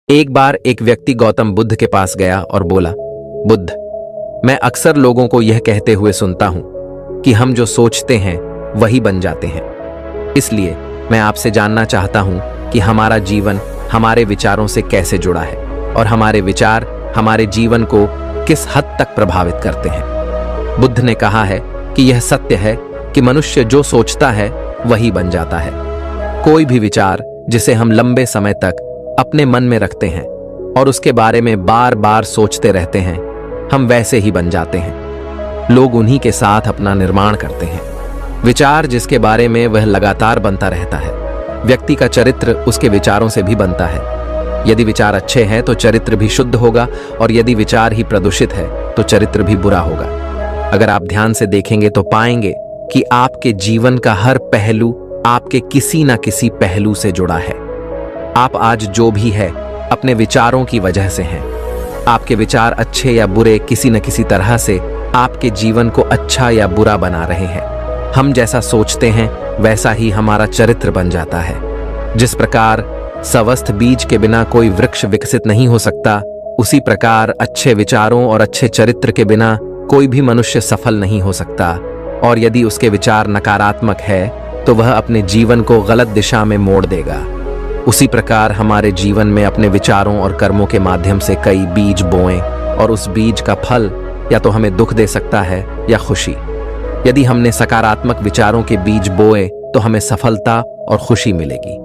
एक बार एक व्यक्ति गौतम बुद्ध के पास गया और बोला, बुद्ध, मैं अक्सर लोगों को यह कहते हुए सुनता हूं कि हम जो सोचते हैं वही बन जाते हैं। इसलिए मैं आपसे जानना चाहता हूं कि हमारा जीवन हमारे विचारों से कैसे जुड़ा है और हमारे विचार हमारे जीवन को किस हद तक प्रभावित करते हैं। बुद्ध ने कहा है कि यह सत्य है कि मनुष्य जो सोचता है वही बन जाता है। कोई भी विचार जिसे हम लंबे समय तक अपने मन में रखते हैं और उसके बारे में बार बार सोचते रहते हैं, हम वैसे ही बन जाते हैं। लोग उन्हीं के साथ अपना निर्माण करते हैं। विचार जिसके बारे में वह लगातार बनता रहता है। व्यक्ति का चरित्र उसके विचारों से भी बनता है। यदि विचार अच्छे हैं तो चरित्र भी शुद्ध होगा और यदि विचार ही प्रदूषित है तो चरित्र भी बुरा होगा। अगर आप ध्यान से देखेंगे तो पाएंगे कि आपके जीवन का हर पहलू आपके किसी न किसी पहलू से जुड़ा है। आप आज जो भी है अपने विचारों की वजह से हैं। आपके विचार अच्छे या बुरे किसी न किसी तरह से आपके जीवन को अच्छा या बुरा बना रहे हैं। हम जैसा सोचते हैं वैसा ही हमारा चरित्र बन जाता है। जिस प्रकार स्वस्थ बीज के बिना कोई वृक्ष विकसित नहीं हो सकता, उसी प्रकार अच्छे विचारों और अच्छे चरित्र के बिना कोई भी मनुष्य सफल नहीं हो सकता। और यदि उसके विचार नकारात्मक है तो वह अपने जीवन को गलत दिशा में मोड़ देगा। उसी प्रकार हमारे जीवन में अपने विचारों और कर्मों के माध्यम से कई बीज बोएं और उस बीज का फल या तो हमें दुख दे सकता है या खुशी। यदि हमने सकारात्मक विचारों के बीज बोए तो हमें सफलता और खुशी मिलेगी,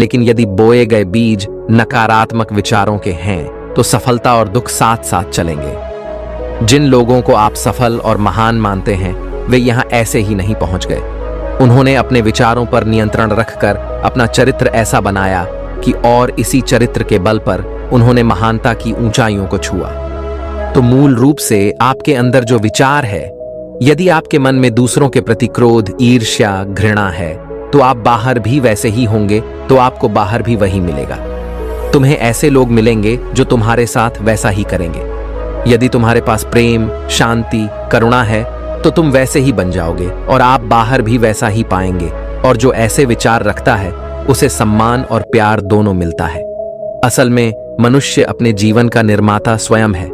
लेकिन यदि बोए गए बीज नकारात्मक विचारों के हैं तो सफलता और दुख साथ साथ चलेंगे। जिन लोगों को आप सफल और महान मानते हैं वे यहाँ ऐसे ही नहीं पहुंच गए। उन्होंने अपने विचारों पर नियंत्रण रखकर अपना चरित्र ऐसा बनाया कि और इसी चरित्र के बल पर उन्होंने महानता की ऊंचाइयों को छुआ। तो मूल रूप से आपके अंदर जो विचार है, यदि आपके मन में दूसरों के प्रति क्रोध, ईर्ष्या, घृणा है तो आप बाहर भी वैसे ही होंगे, तो आपको बाहर भी वही मिलेगा। तुम्हें ऐसे लोग मिलेंगे जो तुम्हारे साथ वैसा ही करेंगे। यदि तुम्हारे पास प्रेम, शांति, करुणा है तो तुम वैसे ही बन जाओगे और आप बाहर भी वैसा ही पाएंगे। और जो ऐसे विचार रखता है उसे सम्मान और प्यार दोनों मिलता है। असल में मनुष्य अपने जीवन का निर्माता स्वयं है।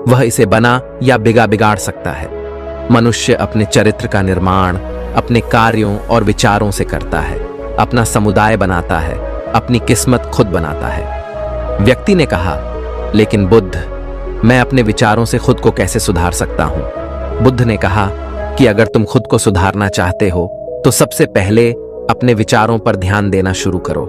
वह इसे बना या बिगाड़ सकता है। मनुष्य अपने चरित्र का निर्माण अपने कार्यों और विचारों से करता है, अपना समुदाय बनाता है, अपनी किस्मत खुद बनाता है। व्यक्ति ने कहा, लेकिन बुद्ध, मैं अपने विचारों से खुद को कैसे सुधार सकता हूं? बुद्ध ने कहा कि अगर तुम खुद को सुधारना चाहते हो तो सबसे पहले अपने विचारों पर ध्यान देना शुरू करो।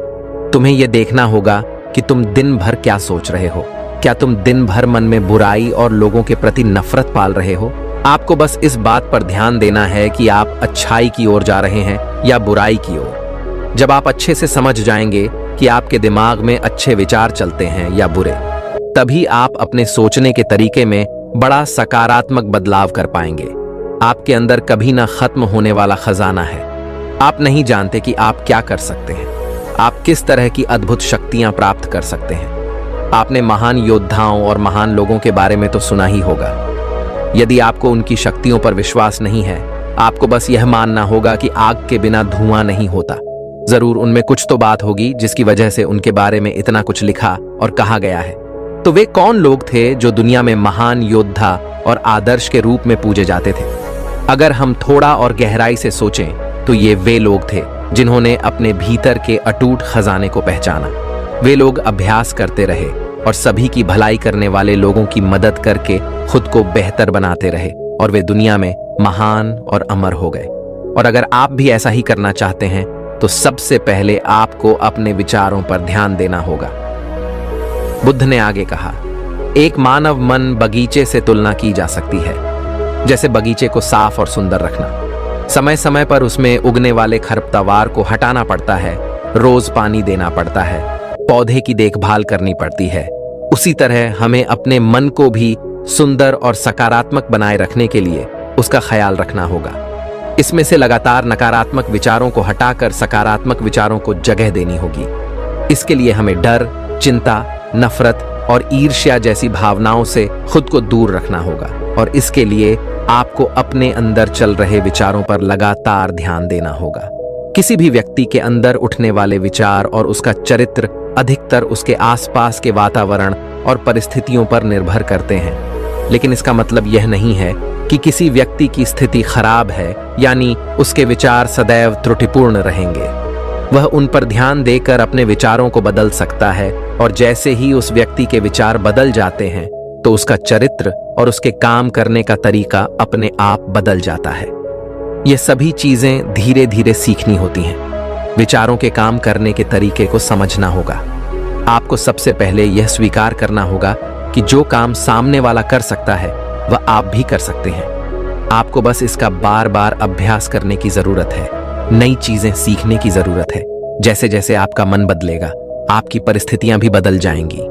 तुम्हें यह देखना होगा कि तुम दिन भर क्या सोच रहे हो। क्या तुम दिन भर मन में बुराई और लोगों के प्रति नफरत पाल रहे हो? आपको बस इस बात पर ध्यान देना है कि आप अच्छाई की ओर जा रहे हैं या बुराई की ओर। जब आप अच्छे से समझ जाएंगे कि आपके दिमाग में अच्छे विचार चलते हैं या बुरे, तभी आप अपने सोचने के तरीके में बड़ा सकारात्मक बदलाव कर पाएंगे। आपके अंदर कभी ना खत्म होने वाला खजाना है। आप नहीं जानते कि आप क्या कर सकते हैं, आप किस तरह की अद्भुत शक्तियां प्राप्त कर सकते हैं। आपने महान योद्धाओं और महान लोगों के बारे में तो सुना ही होगा। यदि आपको उनकी शक्तियों पर विश्वास नहीं है, आपको बस यह मानना होगा कि आग के बिना धुआं नहीं होता। जरूर उनमें कुछ तो बात होगी जिसकी वजह से उनके बारे में इतना कुछ लिखा और कहा गया है। तो वे कौन लोग थे जो दुनिया में महान योद्धा और आदर्श के रूप में पूजे जाते थे? अगर हम थोड़ा और गहराई से सोचें तो ये वे लोग थे जिन्होंने अपने भीतर के अटूट खजाने को पहचाना। वे लोग अभ्यास करते रहे और सभी की भलाई करने वाले लोगों की मदद करके खुद को बेहतर बनाते रहे और वे दुनिया में महान और अमर हो गए। और अगर आप भी ऐसा ही करना चाहते हैं तो सबसे पहले आपको अपने विचारों पर ध्यान देना होगा। बुद्ध ने आगे कहा, एक मानव मन बगीचे से तुलना की जा सकती है। जैसे बगीचे को साफ और सुंदर रखना, समय समय पर उसमें उगने वाले खरपतवार को हटाना पड़ता है, रोज पानी देना पड़ता है, पौधे की देखभाल करनी पड़ती है। उसी तरह हमें अपने मन को भी सुंदर और सकारात्मक बनाए रखने के लिए उसका ख्याल रखना होगा। इसमें से लगातार नकारात्मक विचारों को हटाकर सकारात्मक विचारों को जगह देनी होगी। इसके लिए हमें डर, चिंता, नफरत और ईर्ष्या जैसी भावनाओं से खुद को दूर रखना होगा। और इसके लिए आपको अपने अंदर चल रहे विचारों पर लगातार ध्यान देना होगा। किसी भी व्यक्ति के अंदर उठने वाले विचार और उसका चरित्र अधिकतर उसके आसपास के वातावरण और परिस्थितियों पर निर्भर करते हैं। लेकिन इसका मतलब यह नहीं है कि किसी व्यक्ति की स्थिति खराब है, यानी उसके विचार सदैव त्रुटिपूर्ण रहेंगे। वह उन पर ध्यान देकर अपने विचारों को बदल सकता है, और जैसे ही उस व्यक्ति के विचार बदल जाते हैं तो उसका चरित्र और उसके काम करने का तरीका अपने आप बदल जाता है। ये सभी चीजें धीरे धीरे सीखनी होती हैं। विचारों के काम करने के तरीके को समझना होगा। आपको सबसे पहले यह स्वीकार करना होगा कि जो काम सामने वाला कर सकता है वह आप भी कर सकते हैं। आपको बस इसका बार बार अभ्यास करने की जरूरत है। नई चीजें सीखने की जरूरत है। जैसे जैसे आपका मन बदलेगा, आपकी परिस्थितियां भी बदल जाएंगी।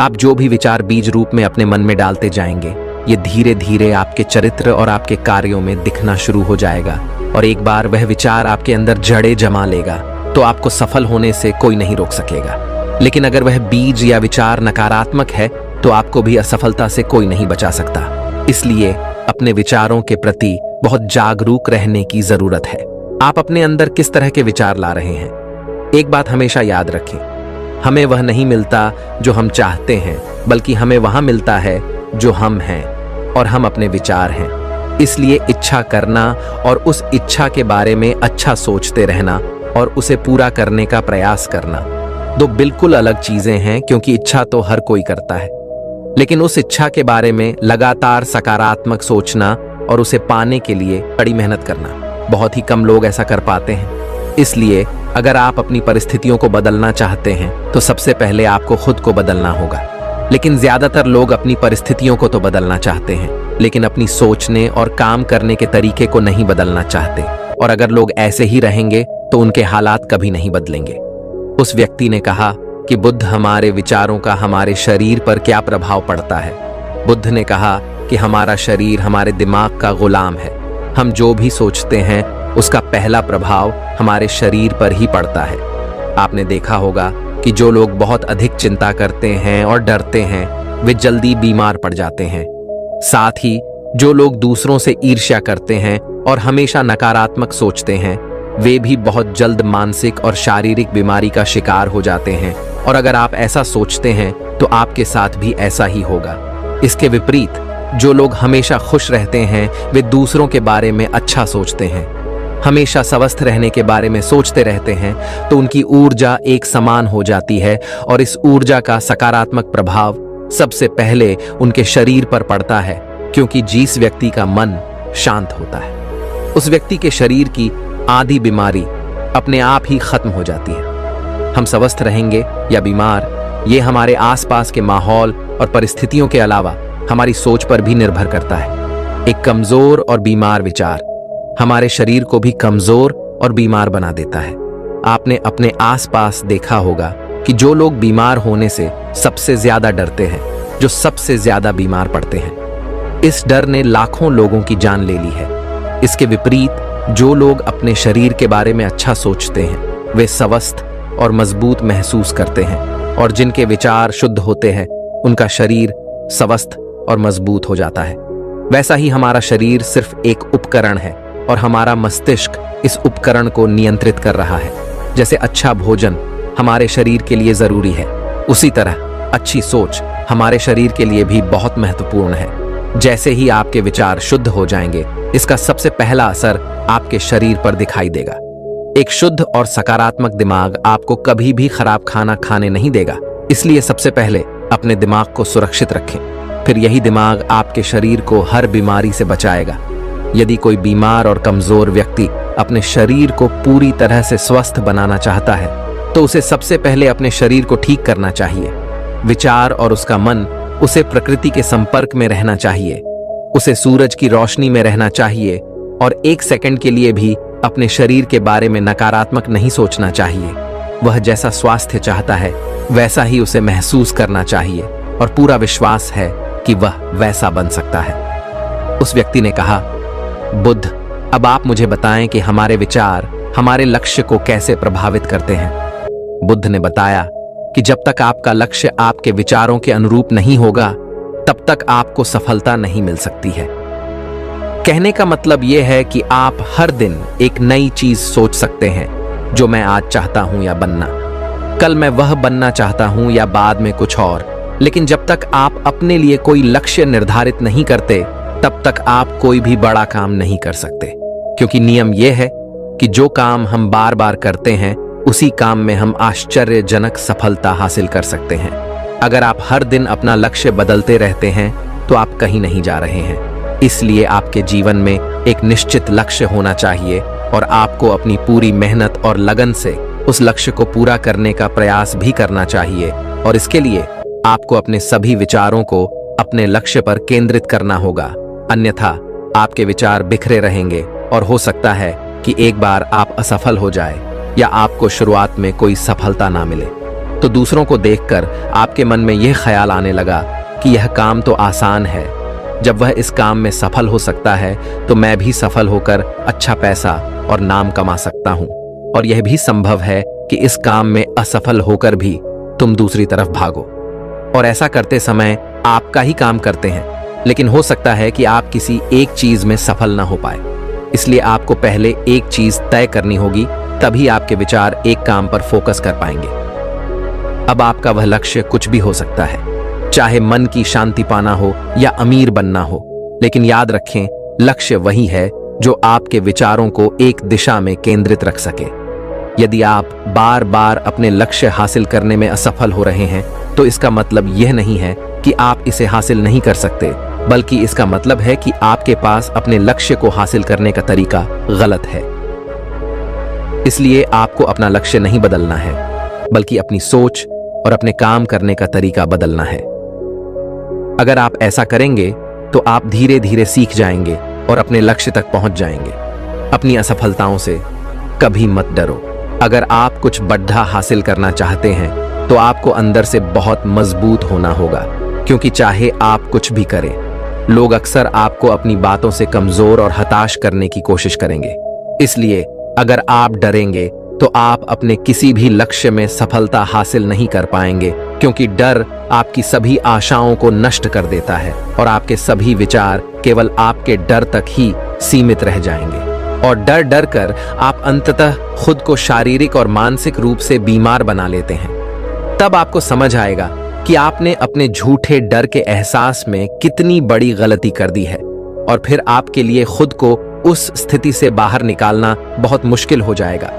आप जो भी विचार बीज रूप में अपने मन में डालते जाएंगे, ये धीरे धीरे आपके चरित्र और आपके कार्यों में दिखना शुरू हो जाएगा। और एक बार वह विचार आपके अंदर जड़ें जमा लेगा तो आपको सफल होने से कोई नहीं रोक सकेगा। लेकिन अगर वह बीज या विचार नकारात्मक है तो आपको भी असफलता से कोई नहीं बचा सकता। इसलिए अपने विचारों के प्रति बहुत जागरूक रहने की जरूरत है। आप अपने अंदर किस तरह के विचार ला रहे हैं? एक बात हमेशा याद रखें, हमें वह नहीं मिलता जो हम चाहते हैं, बल्कि हमें वहां मिलता है जो हम हैं, और हम अपने विचार हैं। इसलिए इच्छा करना और उस इच्छा के बारे में अच्छा सोचते रहना और उसे पूरा करने का प्रयास करना दो बिल्कुल अलग चीजें हैं। क्योंकि इच्छा तो हर कोई करता है, लेकिन उस इच्छा के बारे में लगातार सकारात्मक सोचना और उसे पाने के लिए कड़ी मेहनत करना बहुत ही कम लोग ऐसा कर पाते हैं। इसलिए अगर आप अपनी परिस्थितियों को बदलना चाहते हैं तो सबसे पहले आपको खुद को बदलना होगा। लेकिन ज्यादातर लोग अपनी परिस्थितियों को तो बदलना चाहते हैं, लेकिन अपनी सोचने और काम करने के तरीके को नहीं बदलना चाहते। और अगर लोग ऐसे ही रहेंगे तो उनके हालात कभी नहीं बदलेंगे। उस व्यक्ति ने कहा कि बुद्ध, हमारे विचारों का हमारे शरीर पर क्या प्रभाव पड़ता है? बुद्ध ने कहा कि हमारा शरीर हमारे दिमाग का गुलाम है। हम जो भी सोचते हैं उसका पहला प्रभाव हमारे शरीर पर ही पड़ता है। आपने देखा होगा कि जो लोग बहुत अधिक चिंता करते हैं और डरते हैं वे जल्दी बीमार पड़ जाते हैं। साथ ही जो लोग दूसरों से ईर्ष्या करते हैं और हमेशा नकारात्मक सोचते हैं वे भी बहुत जल्द मानसिक और शारीरिक बीमारी का शिकार हो जाते हैं। और अगर आप ऐसा सोचते हैं तो आपके साथ भी ऐसा ही होगा। इसके विपरीत जो लोग हमेशा खुश रहते हैं वे दूसरों के बारे में अच्छा सोचते हैं, हमेशा स्वस्थ रहने के बारे में सोचते रहते हैं, तो उनकी ऊर्जा एक समान हो जाती है और इस ऊर्जा का सकारात्मक प्रभाव सबसे पहले उनके शरीर पर पड़ता है। क्योंकि जिस व्यक्ति का मन शांत होता है उस व्यक्ति के शरीर की आधी बीमारी अपने आप ही खत्म हो जाती है। हम स्वस्थ रहेंगे या बीमार, ये हमारे आसपास के माहौल और परिस्थितियों के अलावा हमारी सोच पर भी निर्भर करता है। एक कमजोर और बीमार विचार हमारे शरीर को भी कमजोर और बीमार बना देता है। आपने अपने आसपास देखा होगा कि जो लोग बीमार होने से सबसे ज्यादा डरते हैं, जो सबसे ज्यादा बीमार पड़ते हैं। इस डर ने लाखों लोगों की जान ले ली है। इसके विपरीत जो लोग अपने शरीर के बारे में अच्छा सोचते हैं वे स्वस्थ और मजबूत महसूस करते हैं, और जिनके विचार शुद्ध होते हैं उनका शरीर स्वस्थ और मजबूत हो जाता है। वैसा ही हमारा शरीर सिर्फ एक उपकरण है और हमारा मस्तिष्क इस उपकरण को नियंत्रित कर रहा है। जैसे अच्छा भोजन हमारे शरीर के लिए जरूरी है, उसी तरह अच्छी सोच हमारे शरीर के लिए भी बहुत महत्वपूर्ण है। जैसे ही आपके विचार शुद्ध हो जाएंगे, इसका सबसे पहला असर आपके शरीर पर दिखाई देगा। एक शुद्ध और सकारात्मक दिमाग आपको कभी भी खराब खाना खाने नहीं देगा। इसलिए सबसे पहले अपने दिमाग को सुरक्षित रखें, फिर यही दिमाग आपके शरीर को हर बीमारी से बचाएगा। यदि कोई बीमार और कमजोर व्यक्ति अपने शरीर को पूरी तरह से स्वस्थ बनाना चाहता है तो उसे सबसे पहले अपने शरीर को ठीक करना चाहिए। विचार और उसका मन उसे प्रकृति के संपर्क में रहना चाहिए, उसे सूरज की रोशनी में रहना चाहिए और एक सेकंड के लिए भी अपने शरीर के बारे में नकारात्मक नहीं सोचना चाहिए। वह जैसा स्वास्थ्य चाहता है वैसा ही उसे महसूस करना चाहिए और पूरा विश्वास है कि वह वैसा बन सकता है। उस व्यक्ति ने कहा, बुद्ध, अब आप मुझे बताएं कि हमारे विचार हमारे लक्ष्य को कैसे प्रभावित करते हैं। बुद्ध ने बताया कि जब तक आपका लक्ष्य आपके विचारों के अनुरूप नहीं होगा तब तक आपको सफलता नहीं मिल सकती है। कहने का मतलब यह है कि आप हर दिन एक नई चीज सोच सकते हैं, जो मैं आज चाहता हूं या बनना। कल मैं वह बनना चाहता हूं या बाद में कुछ और। लेकिन जब तक आप अपने लिए कोई लक्ष्य निर्धारित नहीं करते, तब तक आप कोई भी बड़ा काम नहीं कर सकते। क्योंकि नियम यह है कि जो काम हम बार बार करते हैं, उसी काम में हम आश्चर्यजनक सफलता हासिल कर सकते हैं। अगर आप हर दिन अपना लक्ष्य बदलते रहते हैं, तो आप कहीं नहीं जा रहे हैं। इसलिए आपके जीवन में एक निश्चित लक्ष्य होना चाहिए और आपको अपनी पूरी मेहनत और लगन से उस लक्ष्य को पूरा करने का प्रयास भी करना चाहिए। और इसके लिए आपको अपने सभी विचारों को अपने लक्ष्य पर केंद्रित करना होगा, अन्यथा आपके विचार बिखरे रहेंगे और हो सकता है कि एक बार आप असफल हो जाए या आपको शुरुआत में कोई सफलता ना मिले। तो दूसरों को देखकर आपके मन में यह ख्याल आने लगा कि यह काम तो आसान है, जब वह इस काम में सफल हो सकता है तो मैं भी सफल होकर अच्छा पैसा और नाम कमा सकता हूं। और यह भी संभव है कि इस काम में असफल होकर भी तुम दूसरी तरफ भागो और ऐसा करते समय आपका ही काम करते हैं, लेकिन हो सकता है कि आप किसी एक चीज में सफल ना हो पाए। इसलिए आपको पहले एक चीज तय करनी होगी, तभी आपके विचार एक काम पर फोकस कर पाएंगे। अब आपका वह लक्ष्य कुछ भी हो सकता है, चाहे मन की शांति पाना हो या अमीर बनना हो, लेकिन याद रखें, लक्ष्य वही है जो आपके विचारों को एक दिशा में केंद्रित रख सके। यदि आप बार बार अपने लक्ष्य हासिल करने में असफल हो रहे हैं, तो इसका मतलब यह नहीं है कि आप इसे हासिल नहीं कर सकते, बल्कि इसका मतलब है कि आपके पास अपने लक्ष्य को हासिल करने का तरीका गलत है। इसलिए आपको अपना लक्ष्य नहीं बदलना है, बल्कि अपनी सोच और अपने काम करने का तरीका बदलना है। अगर आप ऐसा करेंगे तो आप धीरे धीरे सीख जाएंगे और अपने लक्ष्य तक पहुंच जाएंगे। अपनी असफलताओं से कभी मत डरो। अगर आप कुछ बड़ा हासिल करना चाहते हैं, तो आपको अंदर से बहुत मजबूत होना होगा, क्योंकि चाहे आप कुछ भी करें, लोग अक्सर आपको अपनी बातों से कमजोर और हताश करने की कोशिश करेंगे। इसलिए अगर आप डरेंगे तो आप अपने किसी भी लक्ष्य में सफलता हासिल नहीं कर पाएंगे, क्योंकि डर आपकी सभी आशाओं को नष्ट कर देता है और आपके सभी विचार केवल आपके डर तक ही सीमित रह जाएंगे। और डर डर कर आप अंततः खुद को शारीरिक और मानसिक रूप से बीमार बना लेते हैं। तब आपको समझ आएगा कि आपने अपने झूठे डर के एहसास में कितनी बड़ी गलती कर दी है, और फिर आपके लिए खुद को उस स्थिति से बाहर निकालना बहुत मुश्किल हो जाएगा।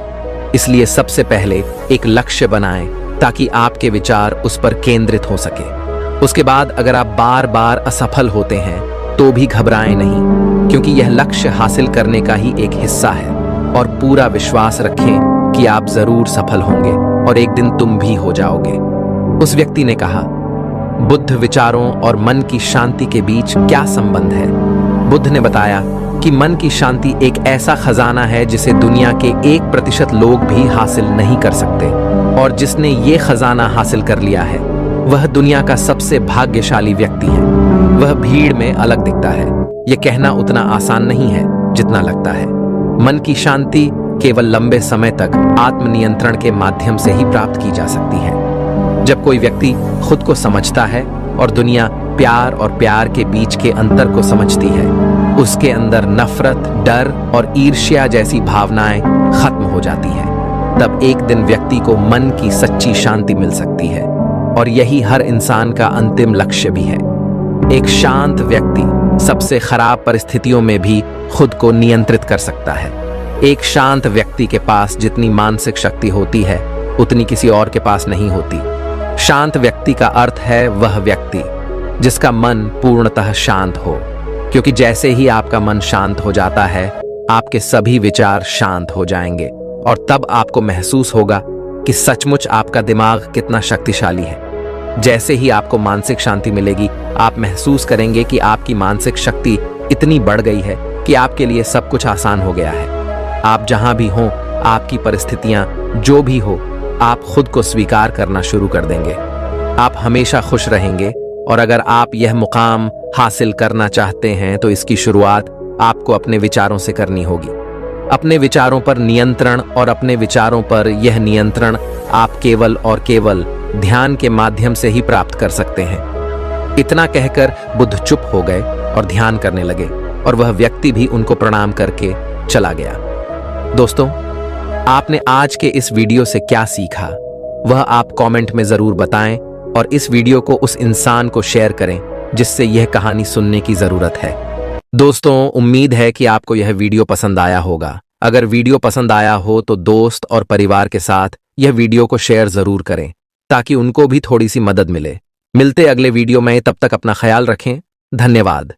इसलिए सबसे पहले एक लक्ष्य बनाएं, ताकि आपके विचार उस पर केंद्रित हो सके। उसके बाद अगर आप बार बार असफल होते हैं, तो भी घबराएं नहीं, क्योंकि यह लक्ष्य हासिल करने का ही एक हिस्सा है। और पूरा विश्वास रखें कि आप जरूर सफल होंगे और एक दिन तुम भी हो जाओगे। उस व्यक्ति ने कहा, बुद्ध विचारों और मन की शांति के बीच क्या संबंध है? बुद्ध ने बताया कि मन की शांति एक ऐसा खजाना है जिसे दुनिया के 1% लोग भी हासिल नहीं कर सकते, और जिसने ये खजाना हासिल कर लिया है, वह दुनिया का सबसे भाग्यशाली व्यक्ति है। वह भीड़ में अलग दिखता है। यह कहना उतना आसान नहीं है जितना लगता है। मन की शांति केवल लंबे समय तक आत्मनियंत्रण के माध्यम से ही प्राप्त की जा सकती है। जब कोई व्यक्ति खुद को समझता है और दुनिया प्यार और प्यार के बीच के अंतर को समझती है, उसके अंदर नफरत, डर और ईर्ष्या जैसी भावनाएं खत्म हो जाती हैं। तब एक दिन व्यक्ति को मन की सच्ची शांति मिल सकती है, और यही हर इंसान का अंतिम लक्ष्य भी है। एक शांत व्यक्ति सबसे खराब परिस्थितियों में भी खुद को नियंत्रित कर सकता है। एक शांत व्यक्ति के पास जितनी मानसिक शक्ति होती है, उतनी किसी और के पास नहीं होती। शांत व्यक्ति का अर्थ है वह व्यक्ति जिसका मन पूर्णतः शांत हो, क्योंकि जैसे ही आपका मन शांत हो जाता है, आपके सभी विचार शांत हो जाएंगे, और तब आपको महसूस होगा कि सचमुच आपका दिमाग कितना शक्तिशाली है। जैसे ही आपको मानसिक शांति मिलेगी, आप महसूस करेंगे कि आपकी मानसिक शक्ति इतनी बढ़ गई है कि आपके लिए सब कुछ आसान हो गया है। आप जहां भी हों, आपकी परिस्थितियां जो भी हो, आप खुद को स्वीकार करना शुरू कर देंगे। आप हमेशा खुश रहेंगे, और अगर आप यह मुकाम हासिल करना चाहते हैं, तो इसकी शुरुआत आपको अपने विचारों से करनी होगी। अपने विचारों पर नियंत्रण, और अपने विचारों पर यह नियंत्रण आप केवल और केवल ध्यान के माध्यम से ही प्राप्त कर सकते हैं। इतना कहकर बुद्ध चुप हो गए और ध्यान करने लगे, और वह व्यक्ति भी उनको प्रणाम करके चला गया। दोस्तों, आपने आज के इस वीडियो से क्या सीखा? वह आप कमेंट में जरूर बताएं और इस वीडियो को उस इंसान को शेयर करें जिससे यह कहानी सुनने की जरूरत है। दोस्तों, उम्मीद है कि आपको यह वीडियो पसंद आया होगा। अगर वीडियो पसंद आया हो तो दोस्त और परिवार के साथ यह वीडियो को शेयर जरूर करें ताकि उनको भी थोड़ी सी मदद मिले। मिलते अगले वीडियो में, तब तक अपना ख्याल रखें। धन्यवाद।